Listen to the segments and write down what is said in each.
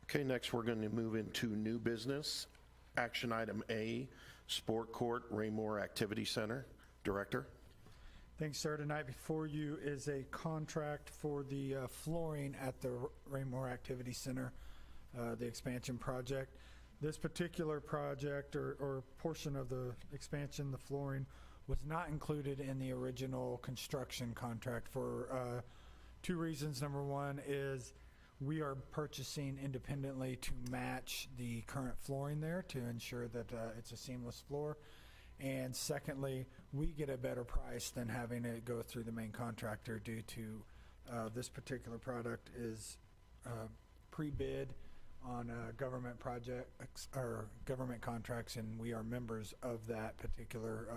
Okay, next we're going to move into new business. Action item A, Sport Court Raymore Activity Center. Director? Thanks, sir. Tonight before you is a contract for the flooring at the Raymore Activity Center, the expansion project. This particular project or portion of the expansion, the flooring, was not included in the original construction contract for two reasons. Number one is we are purchasing independently to match the current flooring there to ensure that it's a seamless floor. And secondly, we get a better price than having it go through the main contractor due to this particular product is pre-bid on government projects or government contracts, and we are members of that particular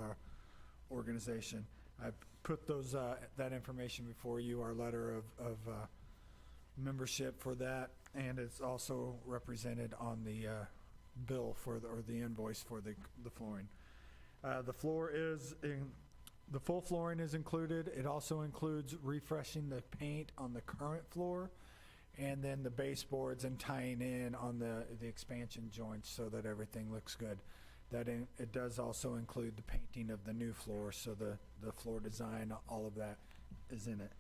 organization. I put those that information before you, our letter of membership for that, and it's also represented on the bill for the invoice for the flooring. The floor is the full flooring is included. It also includes refreshing the paint on the current floor, and then the baseboards and tying in on the expansion joints so that everything looks good. It does also include the painting of the new floor, so the floor design, all of that is in it.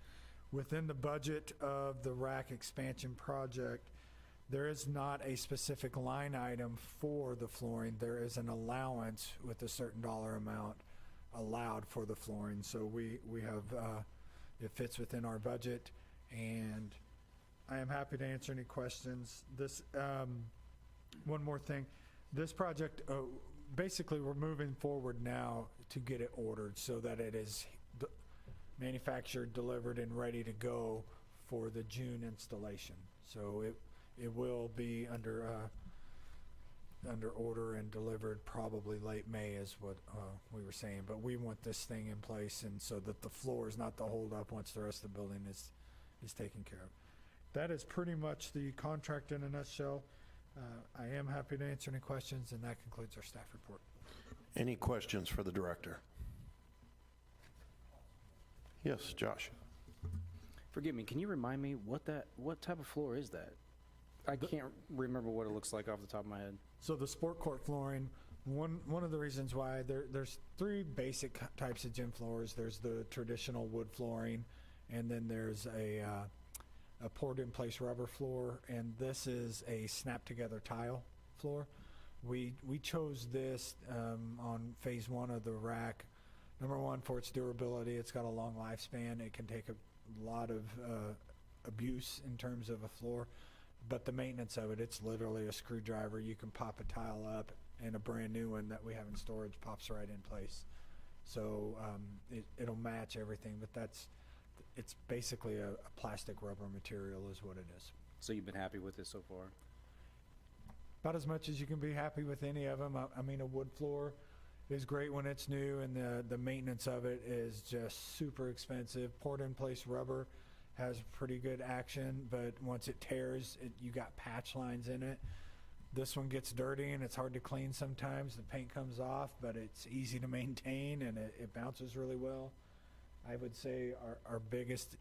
Within the budget of the RAC expansion project, there is not a specific line item for the flooring. There is an allowance with a certain dollar amount allowed for the flooring. So we have, it fits within our budget, and I am happy to answer any questions. This, one more thing, this project, basically we're moving forward now to get it ordered so that it is manufactured, delivered, and ready to go for the June installation. So it will be under order and delivered probably late May is what we were saying. But we want this thing in place, and so that the floor is not the hold up once the rest of the building is taken care of. That is pretty much the contract in a nutshell. I am happy to answer any questions, and that concludes our staff report. Any questions for the director? Yes, Josh. Forgive me, can you remind me what type of floor is that? I can't remember what it looks like off the top of my head. So the sport court flooring, one of the reasons why there's three basic types of gym floors. There's the traditional wood flooring, and then there's a poured in place rubber floor, and this is a snap together tile floor. We chose this on phase one of the RAC. Number one, for its durability. It's got a long lifespan. It can take a lot of abuse in terms of a floor, but the maintenance of it, it's literally a screwdriver. You can pop a tile up, and a brand new one that we have in storage pops right in place. So it'll match everything, but it's basically a plastic rubber material is what it is. So you've been happy with this so far? About as much as you can be happy with any of them. I mean, a wood floor is great when it's new, and the maintenance of it is just super expensive. Poured in place rubber has pretty good action, but once it tears, you got patch lines in it. This one gets dirty and it's hard to clean sometimes. The paint comes off, but it's easy to maintain, and it bounces really well. I would say our biggest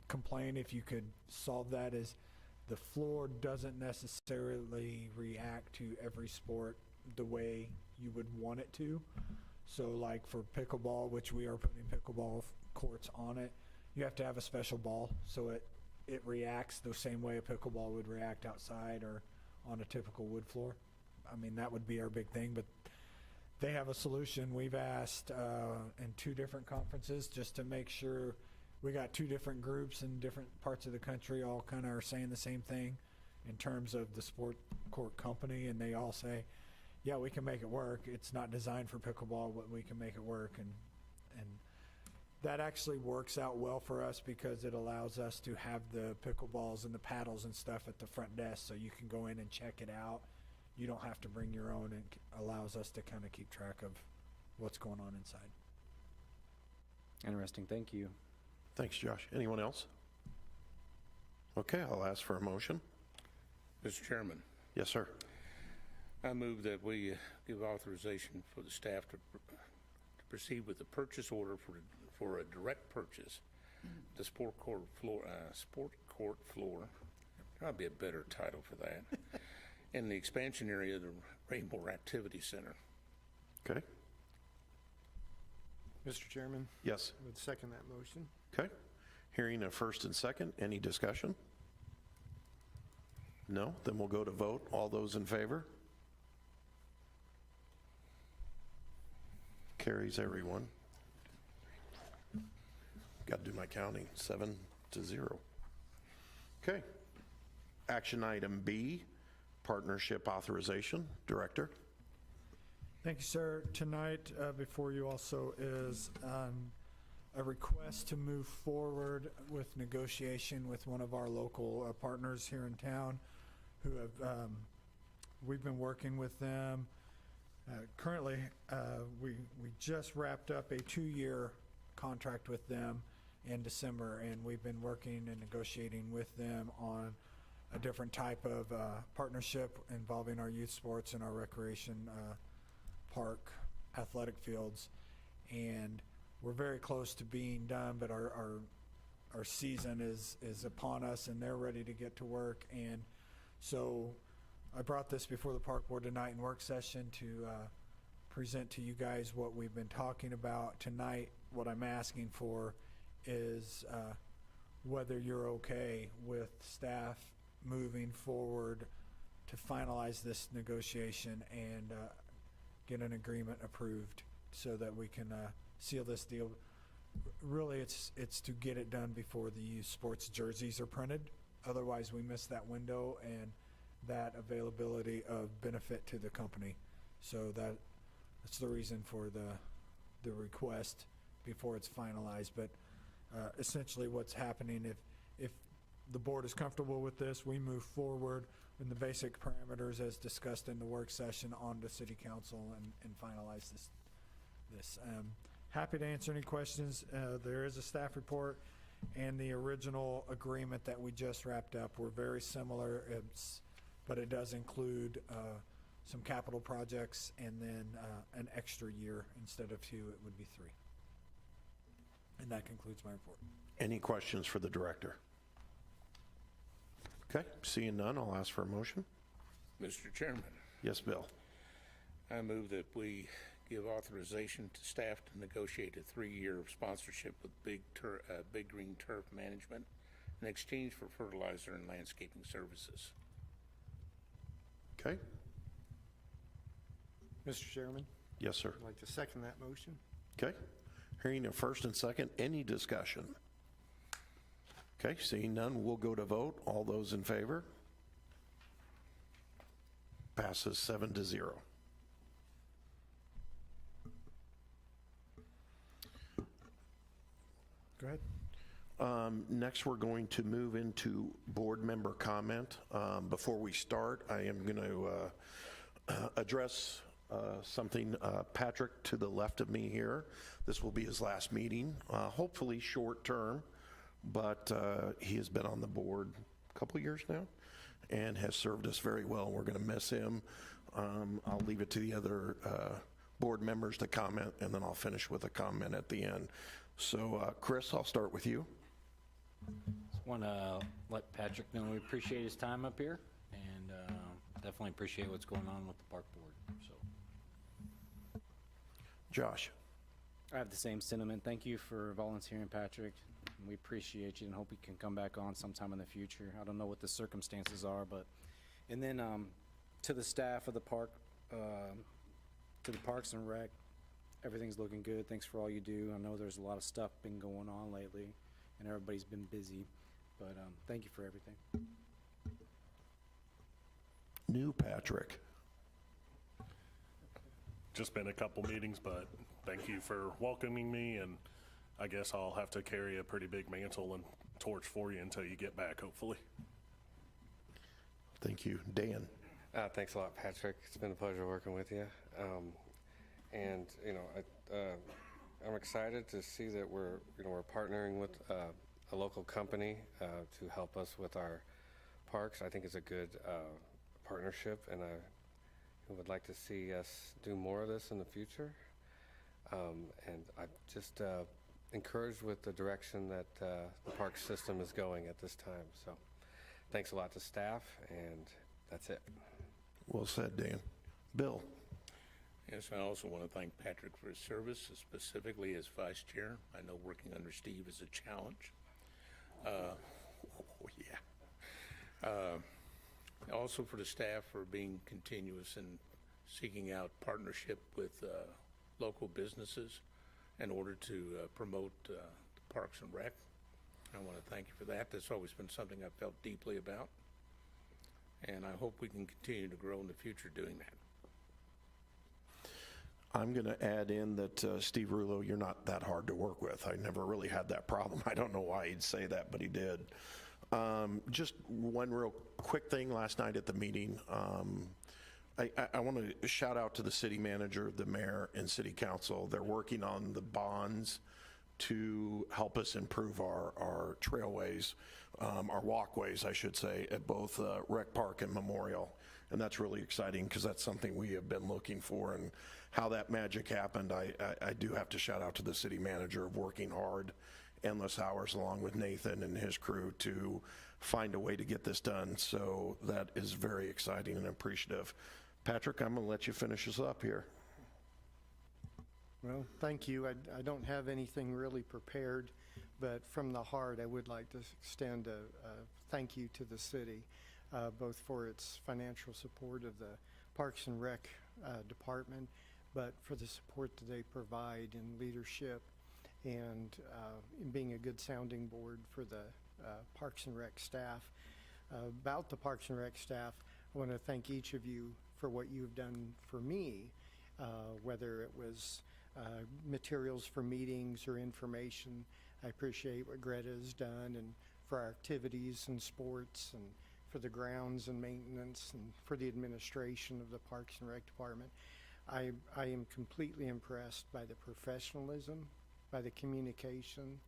complaint, if you could solve that, is the floor doesn't necessarily react to every sport the way you would want it to. So like for pickleball, which we are putting pickleball courts on it, you have to have a special ball so it reacts the same way a pickleball would react outside or on a typical wood floor. I mean, that would be our big thing, but they have a solution. We've asked in 2 different conferences just to make sure. We got 2 different groups in different parts of the country all kind of are saying the same thing in terms of the sport court company, and they all say, yeah, we can make it work. It's not designed for pickleball, but we can make it work. And that actually works out well for us because it allows us to have the pickleballs and the paddles and stuff at the front desk, so you can go in and check it out. You don't have to bring your own, and allows us to kind of keep track of what's going on inside. Interesting, thank you. Thanks, Josh. Anyone else? Okay, I'll ask for a motion. Mr. Chairman, Yes, sir. I move that we give authorization for the staff to proceed with the purchase order for a direct purchase, the sport court floor, probably a better title for that. In the expansion area of the Raymore Activity Center. Okay, Mr. Chairman, yes, I would second that motion. okay. Hearing a first and second, any discussion? No? Then we'll go to vote. All those in favor? Carries everyone. Got to do my counting, 7-0. Okay. Action item B, partnership authorization. Director? Thank you, sir. Tonight, before you also is a request to move forward with negotiation with one of our local partners here in town who have, we've been working with them. Currently, we just wrapped up a 2-year contract with them in December, and we've been working and negotiating with them on a different type of partnership involving our youth sports and our recreation park athletic fields. And we're very close to being done, but our season is upon us, and they're ready to get to work. And so I brought this before the park board tonight in work session to present to you guys what we've been talking about tonight. What I'm asking for is whether you're okay with staff moving forward to finalize this negotiation and get an agreement approved so that we can seal this deal. Really, it's to get it done before the youth sports jerseys are printed. Otherwise, we miss that window and that availability of benefit to the company. So that's the reason for the request before it's finalized. But essentially what's happening, if the board is comfortable with this, we move forward in the basic parameters as discussed in the work session on to city council and finalize this. Happy to answer any questions. There is a staff report and the original agreement that we just wrapped up were very similar, but it does include some capital projects and then an extra year. Instead of 2, it would be 3. And that concludes my report. Any questions for the director? Okay, seeing none, I'll ask for a motion. Mr. Chairman, Yes, Bill. I move that we give authorization to staff to negotiate a 3-year sponsorship with Big Green Turf Management in exchange for fertilizer and landscaping services. Okay, Mr. Chairman, yes, sir. I'd like to second that motion. Okay, hearing a first and second, any discussion? Okay, seeing none, we'll go to vote. All those in favor? Passes 7-0. Go ahead. Next, we're going to move into board member comment. Before we start, I am going to address something. Patrick, to the left of me here, this will be his last meeting, hopefully short term, but he has been on the board a couple of years now and has served us very well. We're going to miss him. I'll leave it to the other board members to comment, and then I'll finish with a comment at the end. So, Chris, I'll start with you. Just want to let Patrick know we appreciate his time up here, and definitely appreciate what's going on with the park board. So Josh. I have the same sentiment. Thank you for volunteering, Patrick. We appreciate you and hope you can come back on sometime in the future. I don't know what the circumstances are, but and then to the staff of the park, to the Parks and Rec, everything's looking good. Thanks for all you do. I know there's a lot of stuff been going on lately, and everybody's been busy, but thank you for everything. New Patrick. Just been a couple meetings, but thank you for welcoming me, and I guess I'll have to carry a pretty big mantle and torch for you until you get back, hopefully. Thank you. Dan. Thanks a lot, Patrick. It's been a pleasure working with you. And I'm excited to see that we're partnering with a local company to help us with our parks. I think it's a good partnership, and I would like to see us do more of this in the future. And I'm just encouraged with the direction that the park system is going at this time. So thanks a lot to staff, and that's it. Well said, Dan. Bill? Yes, I also want to thank Patrick for his service, specifically as vice chair. I know working under Steve is a challenge. Also for the staff for being continuous and seeking out partnership with local businesses in order to promote Parks and Rec. I want to thank you for that. That's always been something I've felt deeply about. And I hope we can continue to grow in the future doing that. I'm going to add in that Steve Rulo, you're not that hard to work with. I never really had that problem. I don't know why he'd say that, but he did. Just one real quick thing last night at the meeting. I want to shout out to the city manager, the mayor, and city council. They're working on the bonds to help us improve our trailways, our walkways, I should say, at both Rec Park and Memorial. And that's really exciting because that's something we have been looking for. And how that magic happened, I do have to shout out to the city manager of working hard, endless hours, along with Nathan and his crew to find a way to get this done. So that is very exciting and appreciative. Patrick, I'm going to let you finish us up here. Well, thank you. I don't have anything really prepared, but from the heart, I would like to extend a thank you to the city, both for its financial support of the Parks and Rec department, but for the support that they provide in leadership and in being a good sounding board for the Parks and Rec staff. About the Parks and Rec staff, I want to thank each of you for what you've done for me, whether it was materials for meetings or information. I appreciate what Greta has done, and for our activities and sports, and for the grounds and maintenance, and for the administration of the Parks and Rec department. I am completely impressed by the professionalism, by the communication.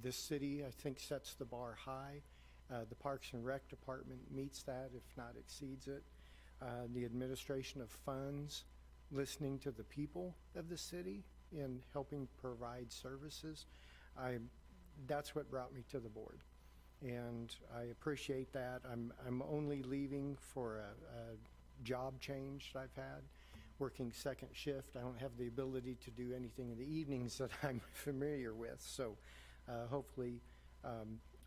This city, I think, sets the bar high. The Parks and Rec department meets that, if not exceeds it. The administration of funds, listening to the people of the city in helping provide services. That's what brought me to the board, and I appreciate that. I'm only leaving for a job change that I've had, working second shift. I don't have the ability to do anything in the evenings that I'm familiar with, so hopefully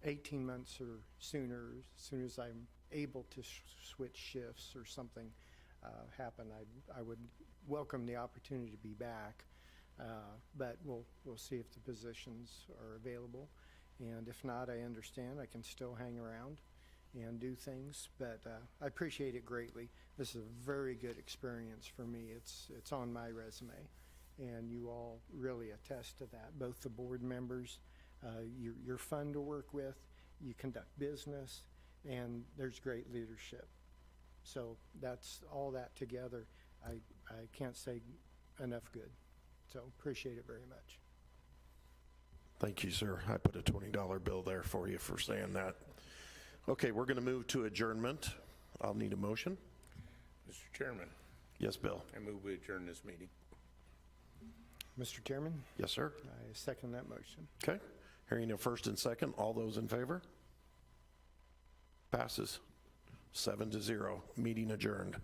18 months or sooner, as soon as I'm able to switch shifts or something happen, I would welcome the opportunity to be back. But we'll see if the positions are available, and if not, I understand. I can still hang around and do things, but I appreciate it greatly. This is a very good experience for me. It's on my resume, and you all really attest to that. Both the board members, you're fun to work with, you conduct business, and there's great leadership. So that's all that together. I can't say enough good. So appreciate it very much. Thank you, sir. I put a $20 bill there for you for saying that. Okay, we're going to move to adjournment. I'll need a motion. Mr. Chairman, Yes, Bill. I move we adjourn this meeting. Mr. Chairman, Yes, sir. I second that motion. Okay. Hearing a first and second, all those in favor? Passes 7-0. Meeting adjourned.